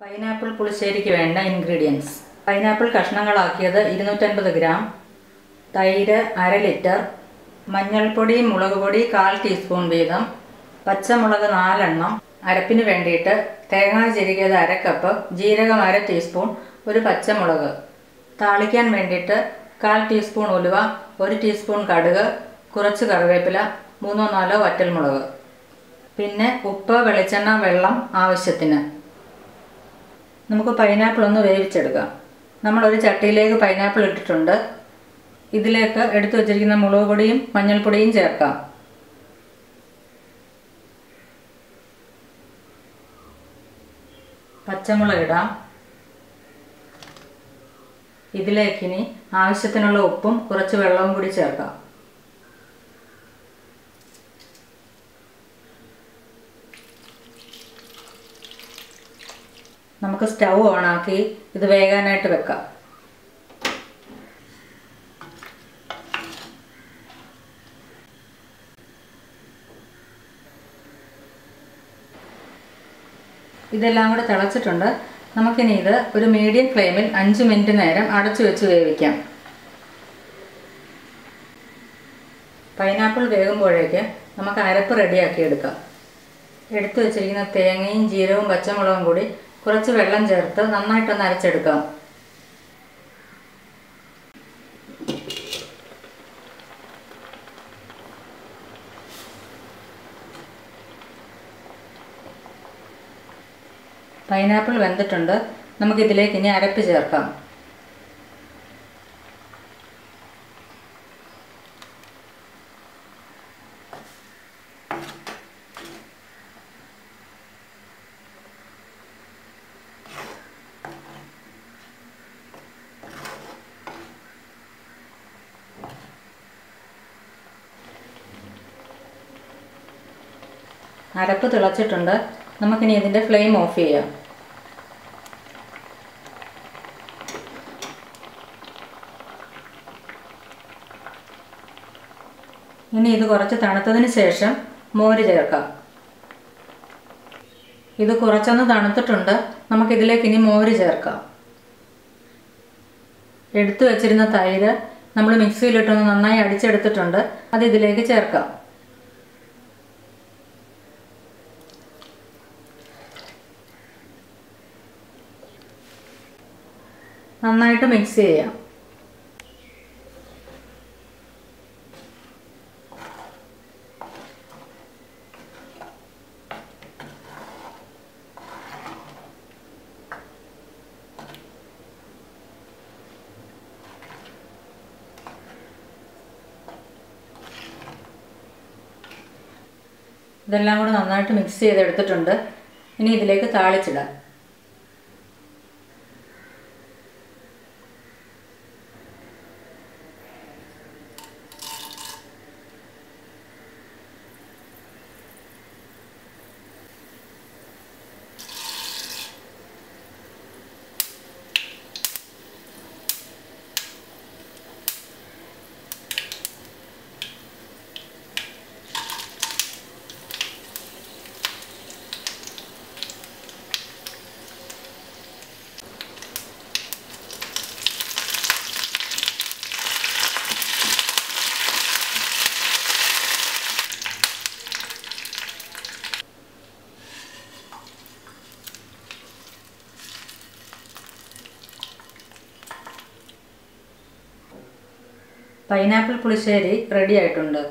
Pineapple പുളിശ്ശേരിക്ക് വേണ്ട ingredients: pineapple കഷ്ണങ്ങളാക്കിയത് 250 gram, തൈര് 1/2 litre, മഞ്ഞൾപ്പൊടി മുളക് പൊടി 1/4 ടീസ്പൂൺ വീതം, പച്ചമുളക് 4 എണ്ണം, അരപ്പിന് വേണ്ടിയിട്ട് തേങ്ങ ചിരകിയത് 1/2 കപ്പ്, ജീരകം 1/2 ടീസ്പൂൺ, ഒരു പച്ചമുളക്. താളിക്കാൻ വേണ്ടിയിട്ട് 1/4 ടീസ്പൂൺ ഉലുവ, 1 ടീസ്പൂൺ കടുക്, കുറച്ച് കറിവേപ്പില, 3-4 വറ്റൽമുളക്. പിന്നെ ഉപ്പ്, വെളിച്ചെണ്ണ, വെള്ളം ആവശ്യത്തിന്. നമുക്ക് പൈനാപ്പിൾ ഒന്ന് വേവിച്ചെടുക്കാം. നമ്മളൊരു ചട്ടിയിലേക്ക് പൈനാപ്പിൾ ഇട്ടിട്ടുണ്ട്. ഇതിലേക്ക് എടുത്തു വച്ചിരിക്കുന്ന മുളക് പൊടിയും മഞ്ഞൾപ്പൊടിയും ചേർക്കാം. പച്ചമുളക് ഇടാം. ഇതിലേക്കിനി ആവശ്യത്തിനുള്ള ഉപ്പും കുറച്ച് വെള്ളവും കൂടി ചേർക്കാം. നമുക്ക് സ്റ്റൗ ഓണാക്കി ഇത് വേകാനായിട്ട് വെക്കാം. ഇതെല്ലാം കൂടെ തിളച്ചിട്ടുണ്ട്. നമുക്കിനി ഇത് ഒരു മീഡിയം ഫ്ലെയിമിൽ 5 മിനിറ്റ് നേരം അടച്ചു വെച്ച് വേവിക്കാം. പൈനാപ്പിൾ വേകുമ്പോഴേക്ക് നമുക്ക് അരപ്പ് റെഡിയാക്കി എടുക്കാം. എടുത്തു വെച്ചിരിക്കുന്ന തേങ്ങയും ജീരകവും പച്ചമുളകും കൂടി കുറച്ച് വെള്ളം ചേർത്ത് നന്നായിട്ടൊന്ന് അരച്ചെടുക്കാം. പൈനാപ്പിൾ വെന്തിട്ടുണ്ട്. നമുക്കിതിലേക്ക് ഇനി അരപ്പ് ചേർക്കാം. അരപ്പ് തിളച്ചിട്ടുണ്ട്. നമുക്കിനി ഇതിൻ്റെ ഫ്ലെയിം ഓഫ് ചെയ്യാം. ഇനി ഇത് കുറച്ച് തണുത്തതിന് ശേഷം മോര് ചേർക്കാം. ഇത് കുറച്ചൊന്ന് തണുത്തിട്ടുണ്ട്. നമുക്കിതിലേക്ക് ഇനി മോര് ചേർക്കാം. എടുത്തു വച്ചിരുന്ന തൈര് നമ്മൾ മിക്സിയിലിട്ടൊന്ന് നന്നായി അടിച്ചെടുത്തിട്ടുണ്ട്. അത് ഇതിലേക്ക് ചേർക്കാം. നന്നായിട്ട് മിക്സ് ചെയ്യാം. ഇതെല്ലാം കൂടെ നന്നായിട്ട് മിക്സ് ചെയ്തെടുത്തിട്ടുണ്ട്. ഇനി ഇതിലേക്ക് താളിച്ചിടാം. പൈനാപ്പിൾ പുളിശ്ശേരി റെഡി ആയിട്ടുണ്ട്.